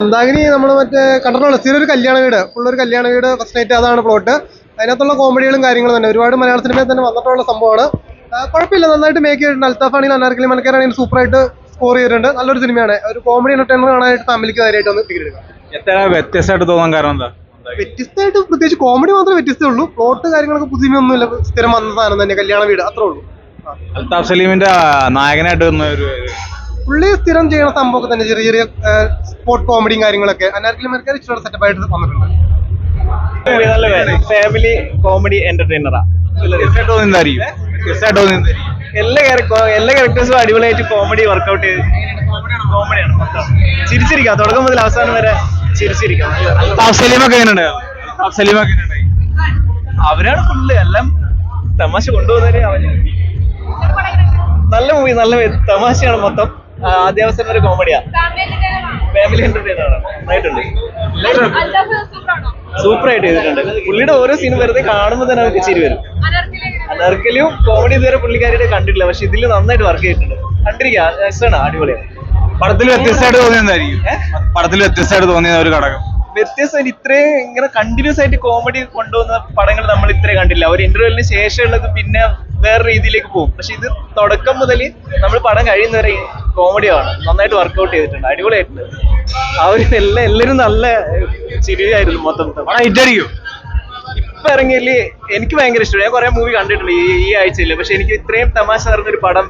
മന്ദാകിനി നമ്മൾ മറ്റേ കണ്ടിട്ടുള്ള സ്ഥിരം ഒരു കല്യാണ വീട്, ഫുള്ളൊരു കല്യാണ വീട്, ഫസ്റ്റ് നൈറ്റ് അതാണ് പ്ലോട്ട്. അതിനകത്തുള്ള കോമഡികളും കാര്യങ്ങളും തന്നെ ഒരുപാട് മലയാള സിനിമയിൽ തന്നെ വന്നിട്ടുള്ള സംഭവമാണ്. കുഴപ്പമില്ല, നന്നായിട്ട് മേക്ക് ചെയ്തിട്ടുണ്ട്. അൽത്താഫ് ആണെങ്കിലും അനാർക്കലി മനക്കാരാണെങ്കിലും സൂപ്പറായിട്ട് സ്കോർ ചെയ്തിട്ടുണ്ട്. നല്ലൊരു സിനിമയാണ്. ഒരു കോമഡി എന്റർടൈനർ കാണാനായിട്ട് ഫാമിലിക്ക് കാര്യമായിട്ട് ഒന്ന് ടിക്കറ്റ് എടുക്കാം. എത്ര വ്യത്യസ്തമായിട്ട് തോന്നാൻ കാരണം എന്താ? വ്യത്യസ്തമായിട്ട് പ്രത്യേകിച്ച് കോമഡി മാത്രമേ വ്യത്യസ്തമുള്ളൂ. പ്ലോട്ട് കാര്യങ്ങളൊക്കെ പുതുമയൊന്നുമില്ല, സ്ഥിരം വന്ന സാധനം തന്നെ, കല്യാണ വീട്, അത്രേ ഉള്ളൂ. അൽത്താഫ് സലീമിന്റെ നായകനായിട്ട് വന്ന ഒരു പുള്ളി സ്ഥിരം ചെയ്യുന്ന സംഭവമൊക്കെ തന്നെ, ചെറിയ ചെറിയ സ്പോർട്ട് കോമഡിയും കാര്യങ്ങളൊക്കെ. അനാർക്കലി മനക്കാർ ഇഷ്ടമുള്ള സെറ്റപ്പായിട്ട് വന്നിട്ടുണ്ട്. ഫാമിലി കോമഡി എന്റർടൈനറാ. എല്ലാ ക്യാരക്ടേഴ്സും അടിപൊളിയായിട്ട് കോമഡി വർക്ക്ഔട്ട് ചെയ്ത് കോമഡിയാണ് മൊത്തം. ചിരിച്ചിരിക്കാം, തുടക്കം മുതൽ അവസാനം വരെ ചിരിച്ചിരിക്കാം. അവരാണ് ഫുള്ള് എല്ലാം തമാശ കൊണ്ടുപോകുന്നവര്. അവര് നല്ല മൂവി, നല്ല തമാശയാണ് മൊത്തം. ആദ്യാവസാനം വരെ കോമഡിയാ. ഫാമിലി എന്റർടൈനർ ആണ്, നന്നായിട്ടുണ്ട്. സൂപ്പർ ആയിട്ട് ചെയ്തിട്ടുണ്ട്. പുള്ളിയുടെ ഓരോ സീനും വെറുതെ കാണുമ്പോൾ തന്നെ നമുക്ക് ചിരി വരും. അനാർക്കലിയും കോമഡി ഇതുവരെ പുള്ളിക്കാരിയുടെ കണ്ടിട്ടില്ല, പക്ഷെ ഇതിൽ നന്നായിട്ട് വർക്ക് ചെയ്തിട്ടുണ്ട്. കണ്ടിരിക്കാം, രസമാണ്, അടിപൊളിയാണ്. പടത്തിൽ വ്യത്യസ്തമായിട്ട് തോന്നിയെന്തായിരിക്കും? പടത്തിൽ വ്യത്യസ്തമായിട്ട് തോന്നിയ ഒരു ഘടകം വ്യത്യസ്തമായിട്ട് ഇത്രയും ഇങ്ങനെ കണ്ടിന്യൂസ് ആയിട്ട് കോമഡി കൊണ്ടുപോകുന്ന പടങ്ങൾ നമ്മൾ ഇത്രയും കണ്ടില്ല. ഒരു ഇന്റർവെല്ലിന് ശേഷമുള്ളത് പിന്നെ വേറെ രീതിയിലേക്ക് പോകും. പക്ഷെ ഇത് തുടക്കം മുതൽ നമ്മൾ പടം കഴിയുന്നവരെ കോമഡിയാണ്, നന്നായിട്ട് വർക്ക്ഔട്ട് ചെയ്തിട്ടുണ്ട്, അടിപൊളിയായിട്ടുണ്ട്. എല്ലാവരും നല്ല ചിരിയായിരുന്നു മൊത്തം. ഇപ്പൊ ഇറങ്ങിയതില് എനിക്ക് ഭയങ്കര ഇഷ്ടമാണ്. ഞാൻ കുറെ മൂവി കണ്ടിട്ടുണ്ട് ഈ ആഴ്ചയിൽ, പക്ഷെ എനിക്ക് ഇത്രയും തമാശ നിറഞ്ഞൊരു പടം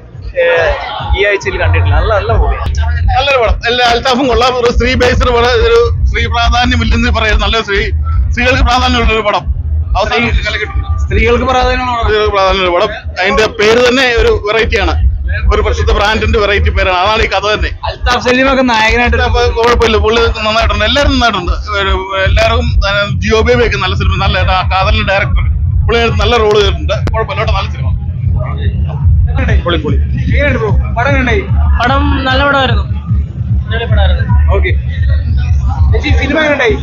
ഈ ആഴ്ചയിൽ കണ്ടിട്ടില്ല. നല്ല മൂവിയാണ്, നല്ലൊരു പടം. എല്ലാ അൽത്താഫും കൊള്ളാം. ഒരു സ്ത്രീ ബേസ്ഡ് പടം, ഒരു സ്ത്രീ പ്രാധാന്യം ഇല്ലെന്ന് പറയുന്നത് നല്ല സ്ത്രീകൾക്ക് പ്രാധാന്യമുള്ള ഒരു പടം. സ്ത്രീകൾക്ക് പ്രാധാന്യമുള്ള പടം. അതിന്റെ പേര് തന്നെ ഒരു വെറൈറ്റിയാണ്, ഒരു പ്രസിദ്ധ ബ്രാൻഡിന്റെ വെറൈറ്റി പേരാണ്. അതാണ് ഈ കഥ തന്നെ. അൽത്താഫ് സലീമൊക്കെ നായകനായിട്ട് കുഴപ്പമില്ല, പുള്ളി നന്നായിട്ടുണ്ട്. എല്ലാവരും നന്നായിട്ടുണ്ട്. എല്ലാവർക്കും ജിയോ ബേബിയൊക്കെ നല്ല സിനിമ, നല്ല കാതലിന്റെ ഡയറക്ടർ പുള്ളി നല്ല റോള് ചെയ്തിട്ടുണ്ട്. കുഴപ്പമില്ല, നല്ല സിനിമ. പടം നല്ല പടമായിരുന്നു. ഓക്കെ. സിനിമ എങ്ങനെയുണ്ടായി?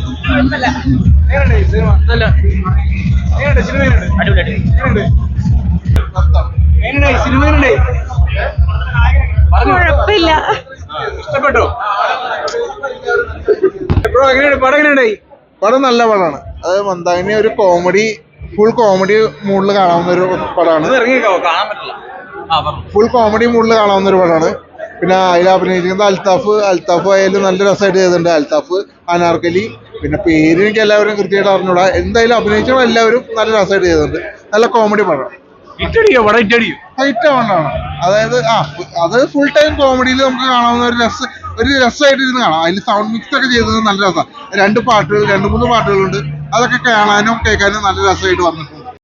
കുഴപ്പമില്ല, ഇഷ്ടപ്പെട്ടോ? ബ്രോ എങ്ങനെയുണ്ട് പടം? എങ്ങനെയുണ്ടായി? പടം നല്ല പടമാണ്. അത് മന്ദാകിനി ഒരു കോമഡി, ഫുൾ കോമഡി മൂഡിൽ കാണാവുന്ന ഒരു പടമാണ്. കാണാൻ പറ്റില്ല. ഫുൾ കോമഡി മൂഡിൽ കാണാവുന്ന ഒരു പടമാണ്. പിന്നെ അതിൽ അഭിനയിച്ചിരിക്കുന്നത് അൽത്താഫ് ആയാലും നല്ല രസമായിട്ട് ചെയ്തിട്ടുണ്ട്. അൽത്താഫ്, അനാർക്കലി, പിന്നെ പേര് എനിക്ക് എല്ലാവരും കൃത്യമായിട്ട് അറിഞ്ഞൂടാ. എന്തായാലും അഭിനയിച്ചപ്പോൾ എല്ലാവരും നല്ല രസമായിട്ട് ചെയ്തിട്ടുണ്ട്. നല്ല കോമഡി പടം. ഹൈറ്റ് പടമാണ്. അതായത് അത് ഫുൾ ടൈം കോമഡിയിൽ നമുക്ക് കാണാവുന്ന ഒരു രസമായിട്ട് ഇരുന്ന് കാണാം. അതിൽ സൗണ്ട് മിക്സ് ഒക്കെ ചെയ്തത് നല്ല രസമാണ്. 2 മൂന്ന് പാട്ടുകളുണ്ട്. അതൊക്കെ കാണാനും കേൾക്കാനും നല്ല രസമായിട്ട് വന്നിട്ടുണ്ട്.